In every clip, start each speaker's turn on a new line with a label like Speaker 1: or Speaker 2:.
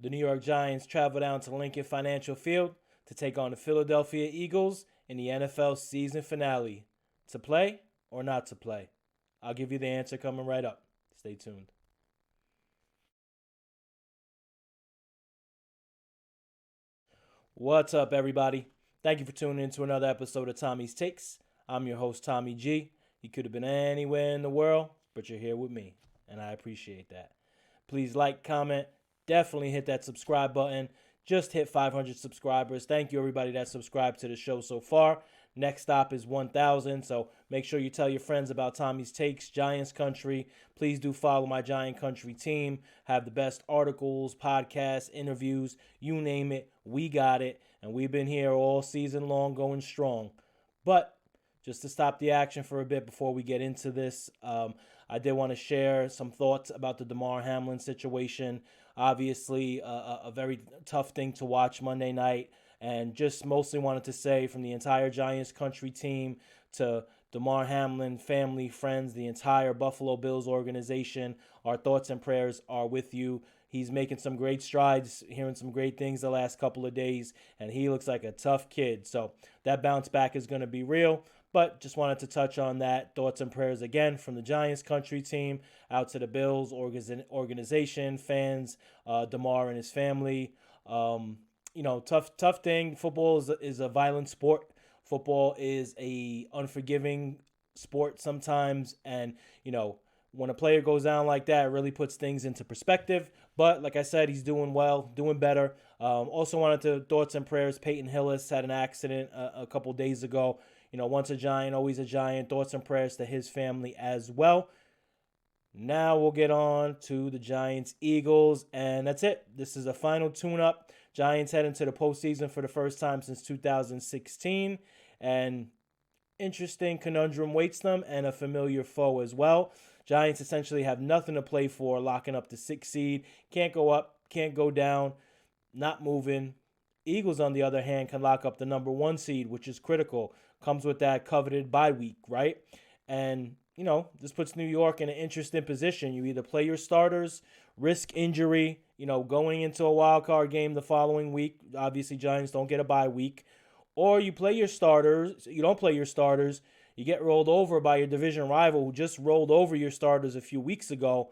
Speaker 1: The New York Giants travel down to Lincoln Financial Field to take on the Philadelphia Eagles in the NFL season finale. To play or not to play? I'll give you the answer coming right up. Stay tuned. What's up, everybody? Thank you for tuning in to another episode of Tommy's Takes. I'm your host, Tommy G. You could have been anywhere in the world, but you're here with me, and I appreciate that. Please like, comment, definitely hit that subscribe button. Just hit 500 subscribers. Thank you, everybody that subscribed to the show so far. Next stop is 1,000, so make sure you tell your friends about Tommy's Takes, Giants Country. Please do follow my Giant Country team. Have the best articles, podcasts, interviews, you name it, we got it. And we've been here all season long going strong. But just to stop the action for a bit before we get into this, I did want to share some thoughts about the Demar Hamlin situation. Obviously, a very tough thing to watch Monday night. And just mostly wanted to say from the entire Giants Country team to Demar Hamlin, family, friends, the entire Buffalo Bills organization, our thoughts and prayers are with you. He's making some great strides, hearing some great things the last couple of days, and he looks like a tough kid. So that bounce back is going to be real. But just wanted to touch on that. Thoughts and prayers again from the Giants Country team out to the Bills organization, fans, Demar and his family. Tough thing. Football is a violent sport. Football is a unforgiving sport sometimes, and when a player goes down like that, it really puts things into perspective. But like I said, he's doing well, doing better. Also wanted to thoughts and prayers. Peyton Hillis had an accident a couple days ago. Once a Giant, always a Giant. Thoughts and prayers to his family as well. Now we'll get on to the Giants Eagles, and that's it. This is a final tune-up. Giants head into the postseason for the first time since 2016, and interesting conundrum waits them and a familiar foe as well. Giants essentially have nothing to play for, locking up the 6th seed. Can't go up, can't go down, not moving. Eagles, on the other hand, can lock up the number 1 seed, which is critical. Comes with that coveted bye week, right? And this puts New York in an interesting position. You either play your starters, risk injury, going into a wild card game the following week. Obviously, Giants don't get a bye week. Or you play your starters. You don't play your starters. You get rolled over by your division rival who just rolled over your starters a few weeks ago.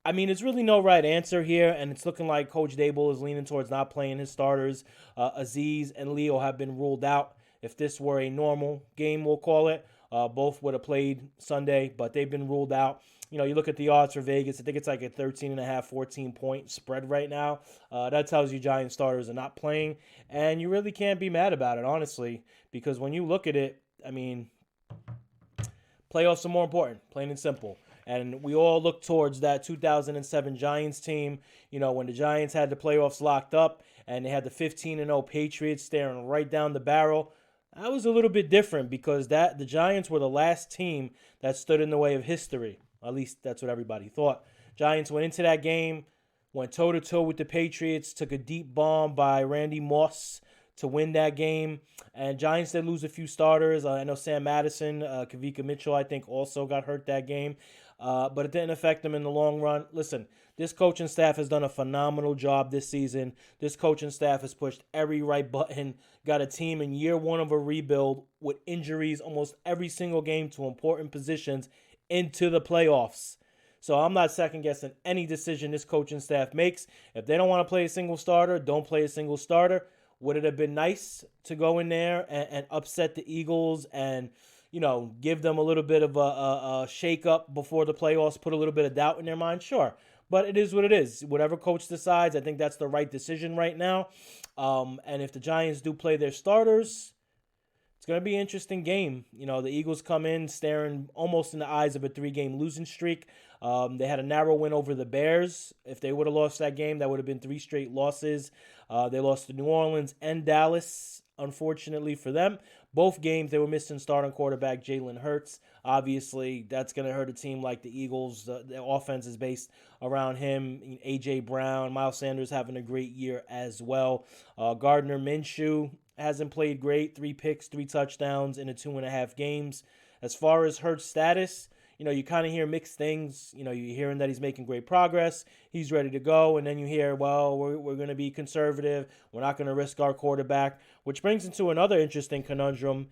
Speaker 1: I mean, it's really no right answer here, and it's looking like Coach Dable is leaning towards not playing his starters. Aziz and Leo have been ruled out. If this were a normal game, we'll call it, both would have played Sunday, but they've been ruled out. You look at the odds for Vegas. I think it's like a 13.5, 14-point spread right now. That tells you Giant starters are not playing, and you really can't be mad about it, honestly, because when you look at it, I mean, playoffs are more important, plain and simple. And we all look towards that 2007 Giants team, when the Giants had the playoffs locked up and they had the 15-0 Patriots staring right down the barrel. That was a little bit different because the Giants were the last team that stood in the way of history. At least that's what everybody thought. Giants went into that game, went toe-to-toe with the Patriots, took a deep bomb by Randy Moss to win that game. And Giants did lose a few starters. I know Sam Madison, Kavika Mitchell, I think, also got hurt that game. But it didn't affect them in the long run. Listen, this coaching staff has done a phenomenal job this season. This coaching staff has pushed every right button, got a team in year 1 of a rebuild with injuries almost every single game to important positions into the playoffs. So I'm not second-guessing any decision this coaching staff makes. If they don't want to play a single starter, don't play a single starter. Would it have been nice to go in there and upset the Eagles and give them a little bit of a shake-up before the playoffs, put a little bit of doubt in their mind? Sure. But it is what it is. Whatever coach decides, I think that's the right decision right now. And if the Giants do play their starters, it's going to be an interesting game. The Eagles come in staring almost in the eyes of a 3-game losing streak. They had a narrow win over the Bears. If they would have lost that game, that would have been 3 straight losses. They lost to New Orleans and Dallas, unfortunately for them. Both games, they were missing starting quarterback Jalen Hurts. Obviously, that's going to hurt a team like the Eagles. The offense is based around him. A.J. Brown, Miles Sanders having a great year as well. Gardner Minshew hasn't played great. 3 picks, 3 touchdowns in the 2.5 games. As far as Hurts' status, you kind of hear mixed things. You're hearing that he's making great progress. He's ready to go. And then you hear, well, we're going to be conservative. We're not going to risk our quarterback, which brings into another interesting conundrum.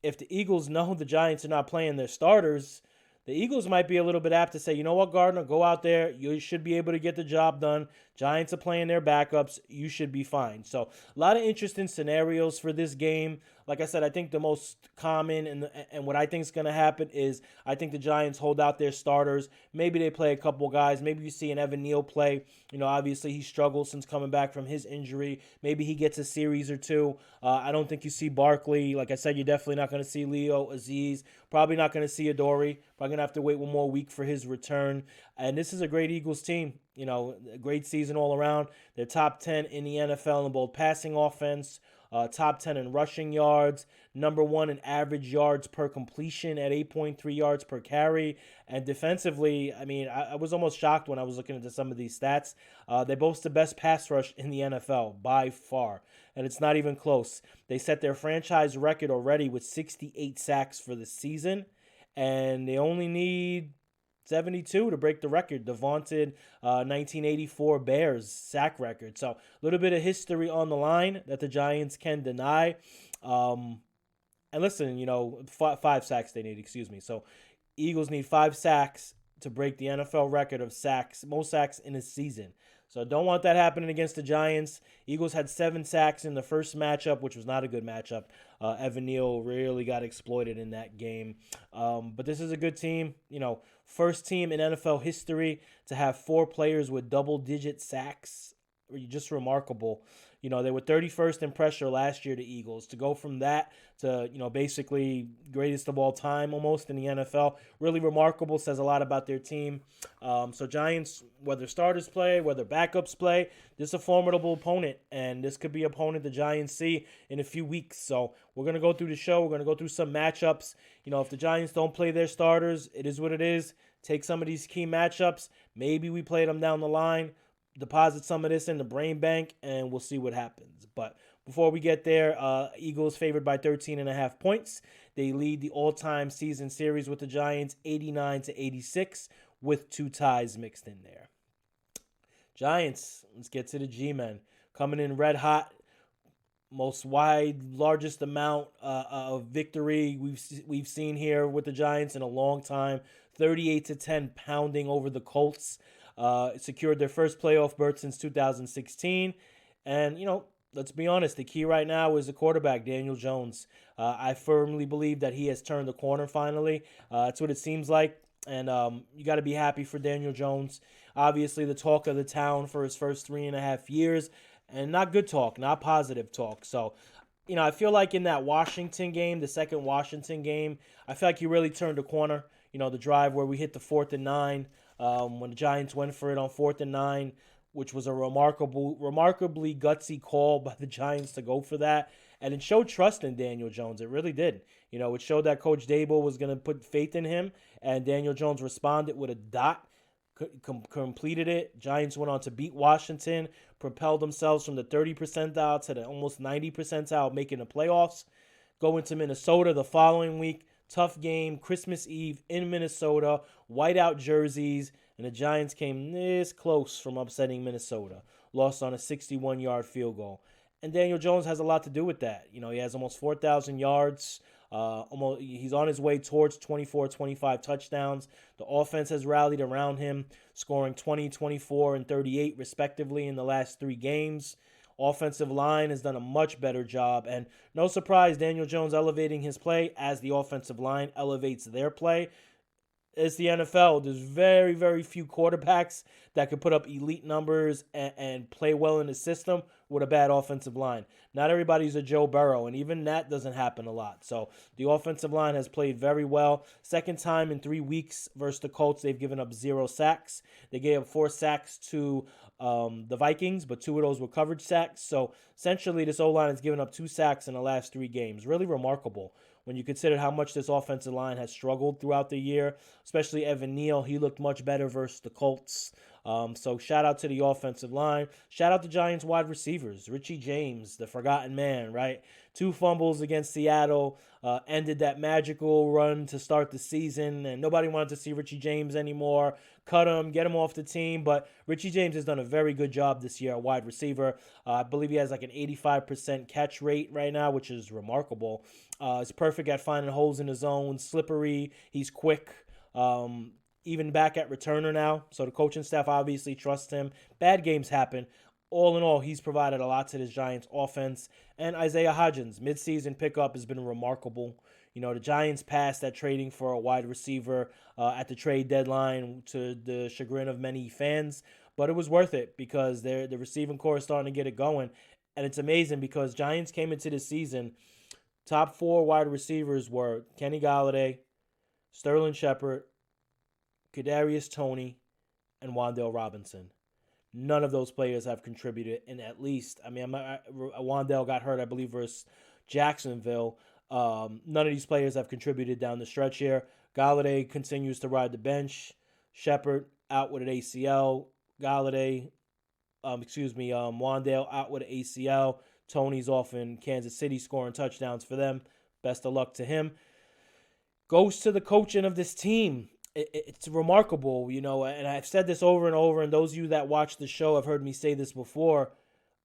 Speaker 1: If the Eagles know the Giants are not playing their starters, the Eagles might be a little bit apt to say, you know what, Gardner, go out there. You should be able to get the job done. Giants are playing their backups. You should be fine. So a lot of interesting scenarios for this game. Like I said, I think the most common and what I think is going to happen is I think the Giants hold out their starters. Maybe they play a couple guys. Maybe you see an Evan Neal play. Obviously he struggled since coming back from his injury. Maybe he gets a series or two. I don't think you see Barkley. Like I said, you're definitely not going to see Leo Aziz. Probably not going to see Adoree'. Probably going to have to wait one more week for his return. And this is a great Eagles team. A great season all around. They're top 10 in the NFL in both passing offense, top 10 in rushing yards, number 1 in average yards per completion at 8.3 yards per carry. And defensively, I was almost shocked when I was looking into some of these stats. They boast the best pass rush in the NFL by far, and it's not even close. They set their franchise record already with 68 sacks for the season, and they only need 72 to break the record, the vaunted 1984 Bears sack record. So a little bit of history on the line that the Giants can deny. And listen, 5 sacks they need, excuse me. So Eagles need 5 sacks to break the NFL record of sacks, most sacks in a season. So don't want that happening against the Giants. Eagles had 7 sacks in the first matchup, which was not a good matchup. Evan Neal really got exploited in that game. But this is a good team. First team in NFL history to have 4 players with double-digit sacks. Just remarkable. They were 31st in pressure last year, the Eagles. To go from that to, basically greatest of all time almost in the NFL, really remarkable, says a lot about their team. So Giants, whether starters play, whether backups play, this is a formidable opponent, and this could be an opponent the Giants see in a few weeks. So we're going to go through the show. We're going to go through some matchups. If the Giants don't play their starters, it is what it is. Take some of these key matchups. Maybe we play them down the line. Deposit some of this in the brain bank, and we'll see what happens. But before we get there, Eagles favored by 13.5 points. They lead the all-time season series with the Giants 89-86 with 2 ties mixed in there. Giants, let's get to the G-men. Coming in red hot, largest amount of victory we've seen here with the Giants in a long time. 38-10 pounding over the Colts. Secured their first playoff berth since 2016. And, let's be honest, the key right now is the quarterback, Daniel Jones. I firmly believe that he has turned the corner finally. That's what it seems like. And you got to be happy for Daniel Jones. Obviously, the talk of the town for his first 3.5 years. And not good talk, not positive talk. So, I feel like in that Washington game, the second Washington game, I feel like he really turned the corner. The drive where we hit the 4th and 9. When the Giants went for it on 4th and 9, which was a remarkably gutsy call by the Giants to go for that. And it showed trust in Daniel Jones. It really did. It showed that Coach Dable was going to put faith in him, and Daniel Jones responded with a dot, completed it. Giants went on to beat Washington, propelled themselves from the 30 percentile to the almost 90 percentile, making the playoffs. Going to Minnesota the following week. Tough game, Christmas Eve in Minnesota, whiteout jerseys, and the Giants came this close from upsetting Minnesota. Lost on a 61-yard field goal. And Daniel Jones has a lot to do with that. He has almost 4,000 yards. He's on his way towards 24, 25 touchdowns. The offense has rallied around him, scoring 20, 24, and 38 respectively in the last 3 games. Offensive line has done a much better job, and no surprise, Daniel Jones elevating his play as the offensive line elevates their play. It's the NFL. There's very, very few quarterbacks that could put up elite numbers and play well in the system with a bad offensive line. Not everybody's a Joe Burrow, and even that doesn't happen a lot. So the offensive line has played very well. Second time in 3 weeks versus the Colts, they've given up 0 sacks. They gave up 4 sacks to the Vikings, but 2 of those were coverage sacks. So essentially, this O-line has given up 2 sacks in the last 3 games. Really remarkable when you consider how much this offensive line has struggled throughout the year, especially Evan Neal. He looked much better versus the Colts. So shout out to the offensive line. Shout out to Giants wide receivers. Richie James, the forgotten man, right? 2 fumbles against Seattle ended that magical run to start the season, and nobody wanted to see Richie James anymore. Cut him, get him off the team, but Richie James has done a very good job this year at wide receiver. I believe he has like an 85% catch rate right now, which is remarkable. He's perfect at finding holes in his zone, slippery, he's quick. Even back at returner now, so the coaching staff obviously trusts him. Bad games happen. All in all, he's provided a lot to this Giants offense. And Isaiah Hodgins, midseason pickup, has been remarkable. You know, the Giants passed at trading for a wide receiver at the trade deadline to the chagrin of many fans, but it was worth it because the receiving core is starting to get it going. And it's amazing because Giants came into the season, top 4 wide receivers were Kenny Golladay, Sterling Shepard, Kadarius Toney, and Wan'Dale Robinson. None of those players have contributed in at least, Wan'Dale got hurt, I believe, versus Jacksonville. None of these players have contributed down the stretch here. Golladay continues to ride the bench. Shepard out with an ACL. Wan'Dale out with an ACL. Toney's off in Kansas City scoring touchdowns for them. Best of luck to him. Goes to the coaching of this team. It's remarkable, you know, and I've said this over and over, and those of you that watch the show have heard me say this before.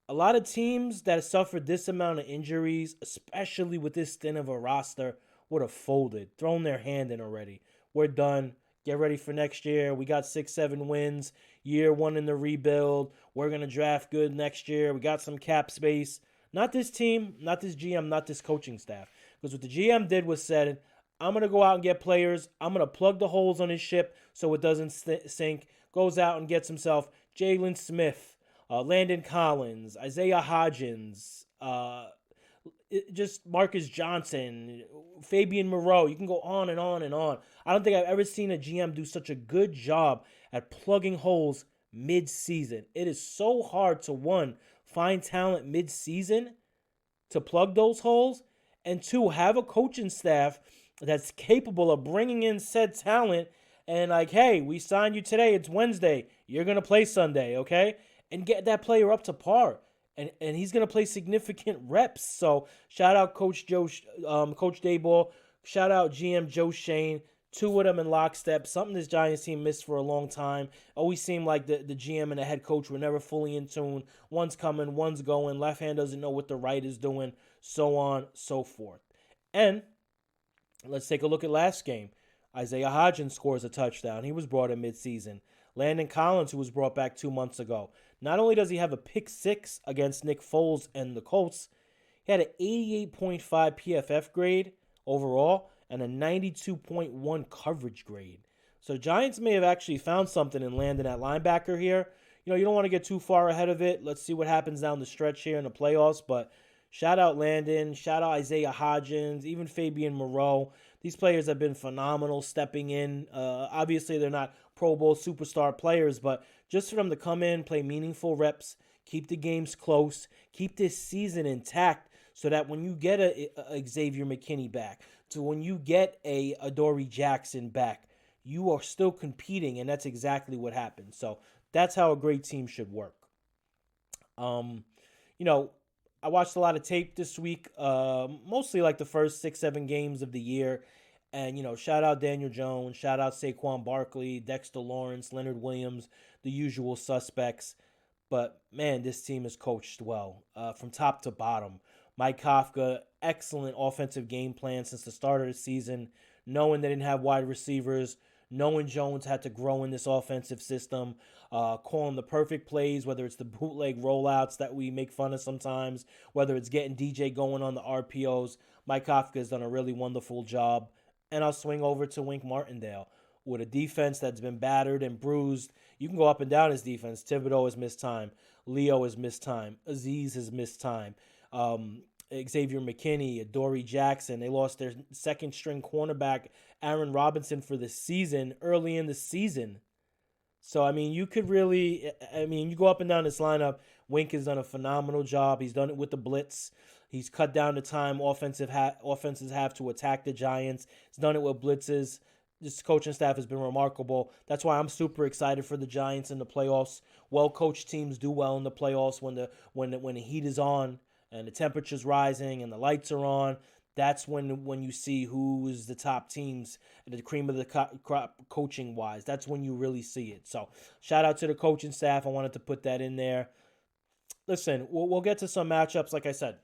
Speaker 1: A lot of teams that suffered this amount of injuries, especially with this thin of a roster, would have folded, thrown their hand in already. We're done. Get ready for next year. We got 6-7 wins. Year 1 in the rebuild. We're going to draft good next year. We got some cap space. Not this team, not this GM, not this coaching staff. Because what the GM did was said, I'm going to go out and get players. I'm going to plug the holes on his ship so it doesn't sink. Goes out and gets himself Jalen Smith, Landon Collins, Isaiah Hodgins, just Marcus Johnson, Fabian Moreau. You can go on and on and on. I don't think I've ever seen a GM do such a good job at plugging holes mid-season. It is so hard to, 1, find talent mid-season to plug those holes, and 2, have a coaching staff that's capable of bringing in said talent and like, hey, we signed you today. It's Wednesday. You're going to play Sunday, okay? And get that player up to par. And he's going to play significant reps. So shout out Coach Dayball. Shout out GM Joe Shane. 2 of them in lockstep. Something this Giants team missed for a long time. Always seemed like the GM and the head coach were never fully in tune. One's coming, one's going. Left hand doesn't know what the right is doing. So on, so forth. And let's take a look at last game. Isaiah Hodgins scores a touchdown. He was brought in midseason. Landon Collins, who was brought back 2 months ago. Not only does he have a pick 6 against Nick Foles and the Colts, he had an 88.5 PFF grade overall and a 92.1 coverage grade. So Giants may have actually found something in Landon at linebacker here. You know, you don't want to get too far ahead of it. Let's see what happens down the stretch here in the playoffs, but shout out Landon, shout out Isaiah Hodgins, even Fabian Moreau. These players have been phenomenal stepping in. Obviously, they're not Pro Bowl superstar players, but just for them to come in, play meaningful reps, keep the games close, keep this season intact so that when you get a Xavier McKinney back, to when you get a Adoree Jackson back, you are still competing, and that's exactly what happened. So that's how a great team should work. I watched a lot of tape this week, mostly like the first 6-7 games of the year. And, shout out Daniel Jones, shout out Saquon Barkley, Dexter Lawrence, Leonard Williams, the usual suspects. But, man, this team is coached well from top to bottom. Mike Kafka, excellent offensive game plan since the start of the season, knowing they didn't have wide receivers, knowing Jones had to grow in this offensive system, calling the perfect plays, whether it's the bootleg rollouts that we make fun of sometimes, whether it's getting DJ going on the RPOs. Mike Kafka has done a really wonderful job. And I'll swing over to Wink Martindale. With a defense that's been battered and bruised, you can go up and down his defense. Thibodeau has missed time. Leo has missed time. Aziz has missed time. Xavier McKinney, Adoree Jackson. They lost their second-string cornerback, Aaron Robinson, for the season, early in the season. So, you could really, you go up and down this lineup. Wink has done a phenomenal job. He's done it with the blitz. He's cut down the time offenses have to attack the Giants. He's done it with blitzes. this coaching staff has been remarkable. That's why I'm super excited for the Giants in the playoffs. Well-coached teams do well in the playoffs when the heat is on and the temperature's rising and the lights are on. That's when you see who's the top teams and the cream of the crop coaching wise. That's when you really see it. So shout out to the coaching staff. I wanted to put that in there. Listen, we'll get to some matchups. Like I said,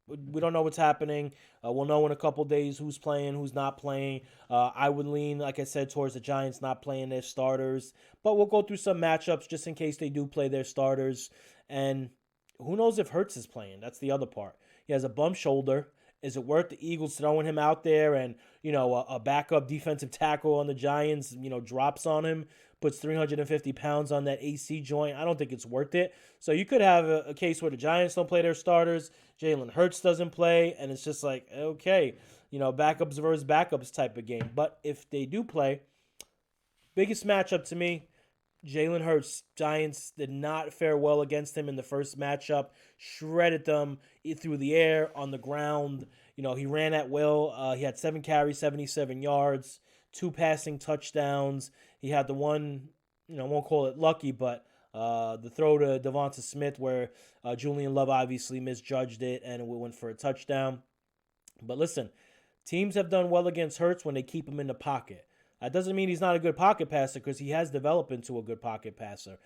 Speaker 1: we don't know what's happening. We'll know in a couple days who's playing, who's not playing. I would lean, like I said, towards the Giants not playing their starters. But we'll go through some matchups just in case they do play their starters. And who knows if Hurts is playing? That's the other part. He has a bum shoulder. Is it worth the Eagles throwing him out there and, a backup defensive tackle on the Giants, drops on him, puts 350 pounds on that AC joint? I don't think it's worth it. So you could have a case where the Giants don't play their starters, Jalen Hurts doesn't play, and it's just like, okay, backups versus backups type of game. But if they do play, biggest matchup to me, Jalen Hurts. Giants did not fare well against him in the first matchup. Shredded them through the air, on the ground. He ran at will. He had 7 carries, 77 yards, 2 passing touchdowns. He had the one, I won't call it lucky, but the throw to Devonta Smith where Julian Love obviously misjudged it and it went for a touchdown. But listen, teams have done well against Hurts when they keep him in the pocket. That doesn't mean he's not a good pocket passer because he has developed into a good pocket passer.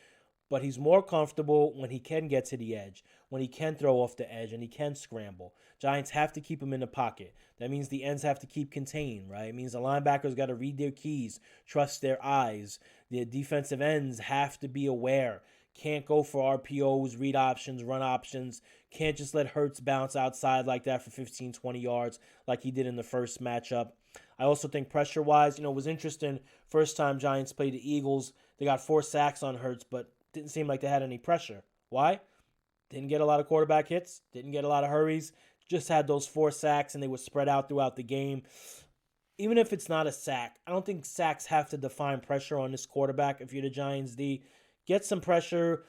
Speaker 1: But he's more comfortable when he can get to the edge, when he can throw off the edge, and he can scramble. Giants have to keep him in the pocket. That means the ends have to keep contained, right? It means the linebackers got to read their keys, trust their eyes. The defensive ends have to be aware. Can't go for RPOs, read options, run options. Can't just let Hurts bounce outside like that for 15, 20 yards like he did in the first matchup. I also think pressure-wise, it was interesting. First time Giants played the Eagles, they got 4 sacks on Hurts, but didn't seem like they had any pressure. Why? Didn't get a lot of quarterback hits, didn't get a lot of hurries, just had those 4 sacks, and they were spread out throughout the game. Even if it's not a sack, I don't think sacks have to define pressure on this quarterback if you're the Giants D. Get some pressure,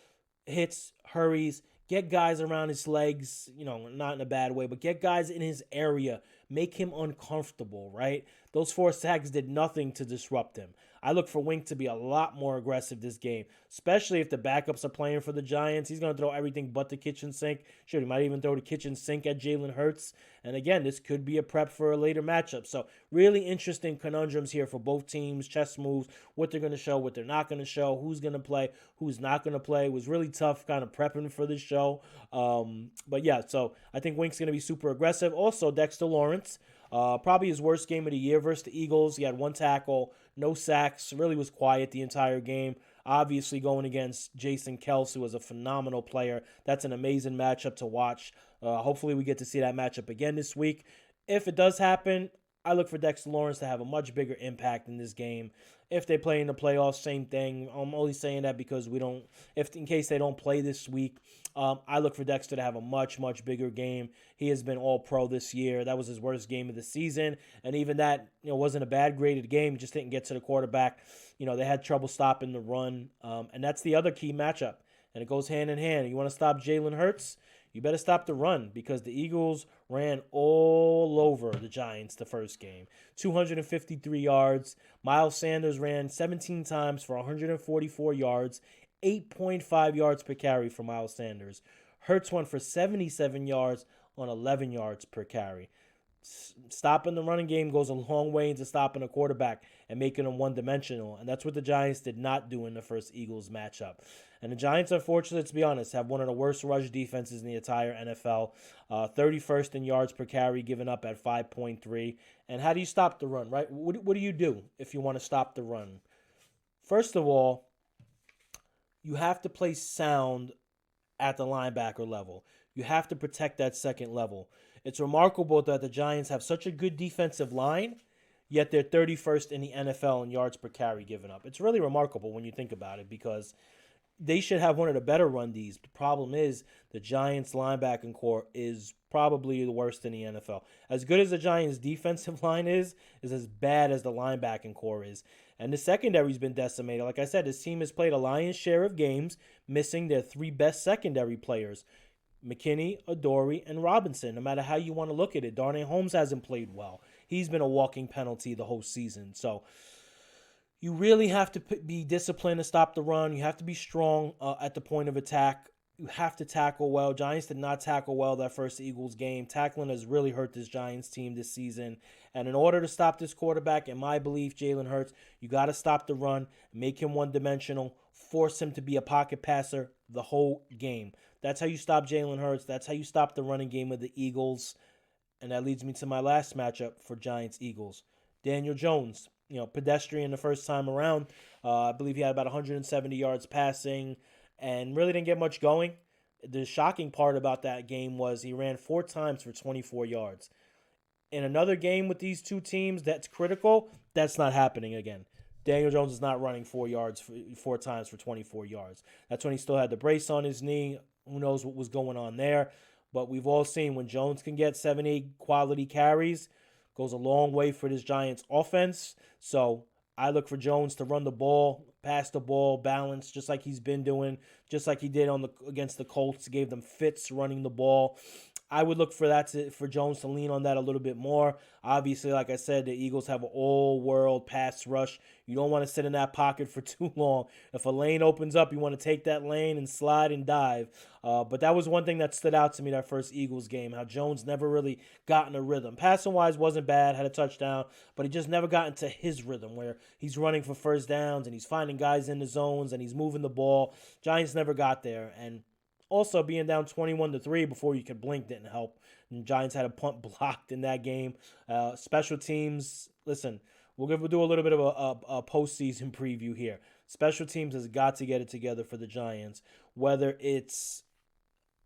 Speaker 1: hits, hurries, get guys around his legs, not in a bad way, but get guys in his area. Make him uncomfortable, right? Those 4 sacks did nothing to disrupt him. I look for Wink to be a lot more aggressive this game, especially if the backups are playing for the Giants. He's going to throw everything but the kitchen sink. Sure, he might even throw the kitchen sink at Jalen Hurts. And again, this could be a prep for a later matchup. So really interesting conundrums here for both teams, chess moves, what they're going to show, what they're not going to show, who's going to play, who's not going to play. It was really tough kind of prepping for this show. But yeah, so I think Wink's going to be super aggressive. Also, Dexter Lawrence. Probably his worst game of the year versus the Eagles. He had 1 tackle, no sacks, really was quiet the entire game. Obviously going against Jason Kelce, who was a phenomenal player. That's an amazing matchup to watch. Hopefully we get to see that matchup again this week. If it does happen, I look for Dexter Lawrence to have a much bigger impact in this game. If they play in the playoffs, same thing. I'm only saying that because in case they don't play this week, I look for Dexter to have a much, much bigger game. He has been all-pro this year. That was his worst game of the season. And even that, wasn't a bad graded game. Just didn't get to the quarterback. They had trouble stopping the run. And that's the other key matchup. And it goes hand in hand. You want to stop Jalen Hurts? You better stop the run because the Eagles ran all over the Giants the first game. 253 yards. Miles Sanders ran 17 times for 144 yards, 8.5 yards per carry for Miles Sanders. Hurts went for 77 yards on 11 yards per carry. Stopping the running game goes a long way into stopping a quarterback and making them one-dimensional, and that's what the Giants did not do in the first Eagles matchup. And the Giants, unfortunately, to be honest, have one of the worst rush defenses in the entire NFL. 31st in yards per carry, given up at 5.3. And how do you stop the run, right? What do you do if you want to stop the run? First of all, you have to play sound at the linebacker level. You have to protect that second level. It's remarkable that the Giants have such a good defensive line, yet they're 31st in the NFL in yards per carry given up. It's really remarkable when you think about it because they should have one of the better run Ds. The problem is the Giants' linebacking core is probably the worst in the NFL. As good as the Giants' defensive line is as bad as the linebacking core is. And the secondary's been decimated. Like I said, this team has played a lion's share of games, missing their 3 best secondary players. McKinney, Adoree, and Robinson, no matter how you want to look at it. Darnay Holmes hasn't played well. He's been a walking penalty the whole season. So You really have to be disciplined to stop the run. You have to be strong at the point of attack. You have to tackle well. Giants did not tackle well that first Eagles game. Tackling has really hurt this Giants team this season. And in order to stop this quarterback, in my belief, Jalen Hurts, you got to stop the run, make him one-dimensional, force him to be a pocket passer the whole game. That's how you stop Jalen Hurts. That's how you stop the running game of the Eagles. And that leads me to my last matchup for Giants-Eagles. Daniel Jones, pedestrian the first time around. I believe he had about 170 yards passing and really didn't get much going. The shocking part about that game was he ran 4 times for 24 yards. In another game with these two teams that's critical, that's not happening again. Daniel Jones is not running 4 times for 24 yards. That's when he still had the brace on his knee. Who knows what was going on there. But we've all seen when Jones can get 7-8 quality carries, goes a long way for this Giants offense. So I look for Jones to run the ball, pass the ball, balance, just like he's been doing, just like he did against the Colts. Gave them fits running the ball. I would look for Jones to lean on that a little bit more. Obviously, like I said, the Eagles have an all-world pass rush. You don't want to sit in that pocket for too long. If a lane opens up, you want to take that lane and slide and dive. But that was one thing that stood out to me that first Eagles game, how Jones never really got in a rhythm. Passing-wise wasn't bad, had a touchdown, but he just never got into his rhythm where he's running for first downs and he's finding guys in the zones and he's moving the ball. Giants never got there, and also, being down 21-3 before you could blink didn't help. And Giants had a punt blocked in that game. Special teams, listen, we'll do a little bit of a postseason preview here. Special teams has got to get it together for the Giants, whether it's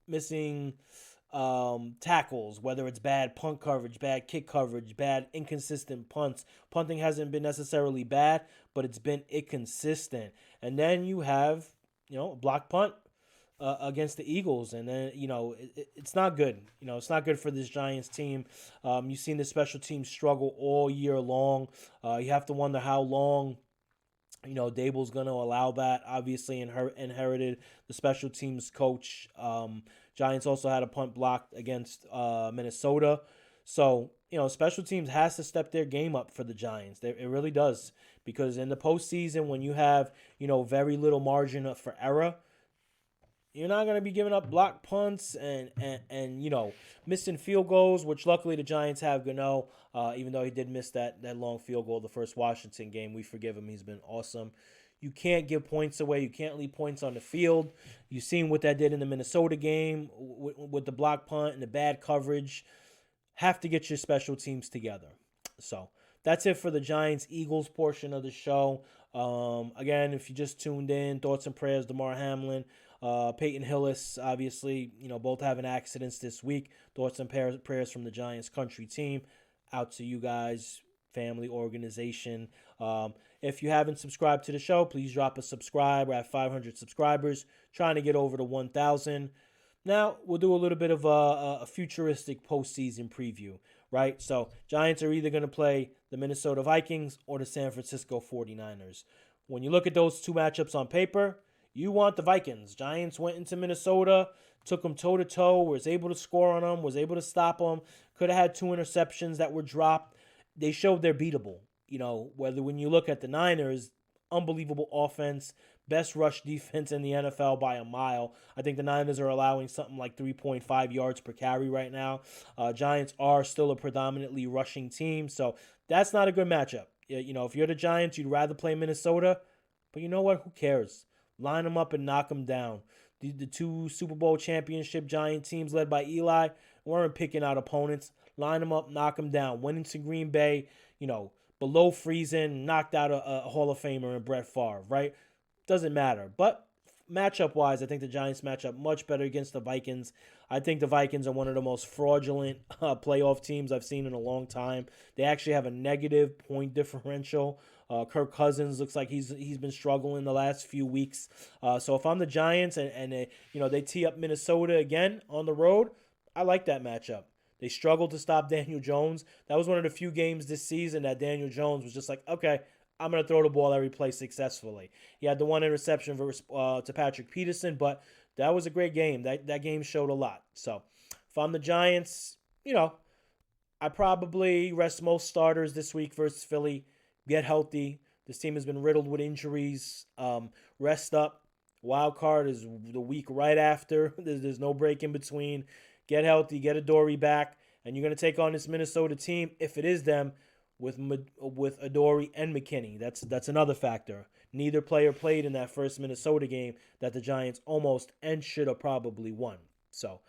Speaker 1: missing tackles, whether it's bad punt coverage, bad kick coverage, bad inconsistent punts. Punting hasn't been necessarily bad, but it's been inconsistent. And then you have, a block punt against the Eagles, and then it's not good. It's not good for this Giants team. You've seen the special teams struggle all year long. You have to wonder how long Dable's going to allow that. Obviously, inherited the special teams coach. Giants also had a punt blocked against Minnesota. So special teams has to step their game up for the Giants. It really does, because in the postseason, when you have very little margin for error, you're not going to be giving up block punts and missing field goals, which luckily the Giants have Gano, even though he did miss that long field goal the first Washington game. We forgive him. He's been awesome. You can't give points away. You can't leave points on the field. You've seen what that did in the Minnesota game with the block punt and the bad coverage. Have to get your special teams together. So that's it for the Giants-Eagles portion of the show. Again, if you just tuned in, thoughts and prayers, Demar Hamlin. Peyton Hillis, obviously, both having accidents this week. Thoughts and prayers from the Giants country team out to you guys, family, organization. If you haven't subscribed to the show, please drop a subscribe. We're at 500 subscribers, trying to get over to 1,000. Now, we'll do a little bit of a futuristic postseason preview, right? So, Giants are either going to play the Minnesota Vikings or the San Francisco 49ers. When you look at those two matchups on paper, you want the Vikings. Giants went into Minnesota, took them toe-to-toe, was able to score on them, was able to stop them, could have had 2 interceptions that were dropped. They showed they're beatable. Whether when you look at the Niners, unbelievable offense, best rush defense in the NFL by a mile. I think the Niners are allowing something like 3.5 yards per carry right now. Giants are still a predominantly rushing team, so that's not a good matchup. If you're the Giants, you'd rather play Minnesota, but you know what? Who cares? Line them up and knock them down. The 2 Super Bowl championship Giant teams led by Eli weren't picking out opponents. Line them up, knock them down. Went into Green Bay, below freezing, knocked out a Hall of Famer in Brett Favre, right? Doesn't matter. But matchup-wise, I think the Giants match up much better against the Vikings. I think the Vikings are one of the most fraudulent playoff teams I've seen in a long time. They actually have a negative point differential. Kirk Cousins looks like he's been struggling the last few weeks. So if I'm the Giants and they tee up Minnesota again on the road, I like that matchup. They struggled to stop Daniel Jones. That was one of the few games this season that Daniel Jones was just like, okay, I'm going to throw the ball every play successfully. He had the 1 interception to Patrick Peterson, but that was a great game. That game showed a lot. So if I'm the Giants, I probably rest most starters this week versus Philly, get healthy, This team has been riddled with injuries. Rest up. Wild card is the week right after. There's no break in between. Get healthy, get Adoree back, and you're going to take on this Minnesota team, if it is them, with Adoree and McKinney. That's another factor. Neither player played in that first Minnesota game that the Giants almost and should have probably won. So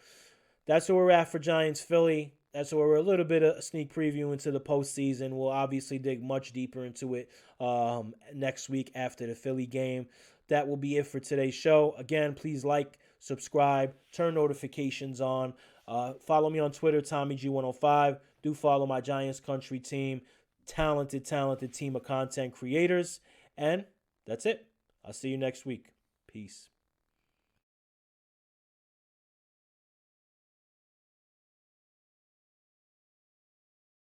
Speaker 1: that's where we're at for Giants-Philly. That's where we're a little bit of a sneak preview into the postseason. We'll obviously dig much deeper into it next week after the Philly game. That will be it for today's show. Again, please like, subscribe, turn notifications on. Follow me on Twitter, TommyG105. Do follow my Giants Country team. Talented team of content creators. And that's it. I'll see you next week. Peace.